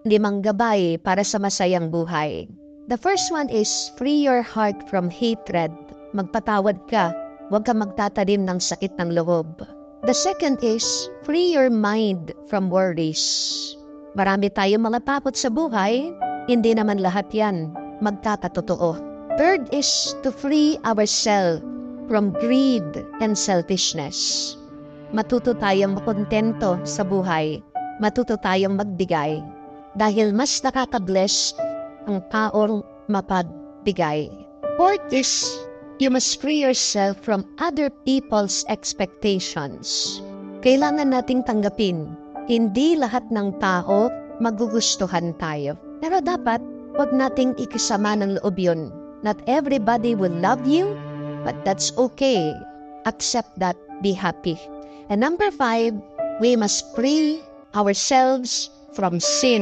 5 gabay para sa masayang buhay. The first one is free your heart from hatred. Magpatawad ka, huwag ka magtatanim ng sakit ng loob. The second is free your mind from worries. Marami tayong mga takot sa buhay, hindi naman lahat yan magkakatotoo. Third is to free ourselves from greed and selfishness. Matuto tayong makontento sa buhay, matuto tayong magbigay, dahil mas nakaka-bless ang taong mapagbigay. Fourth is, you must free yourself from other people's expectations. Kailangan nating tanggapin, hindi lahat ng tao magugustuhan tayo. Pero dapat, huwag nating ikisama ng loob yun. Not everybody will love you, but that's okay. Accept that, be happy. And number 5, we must free ourselves from sin.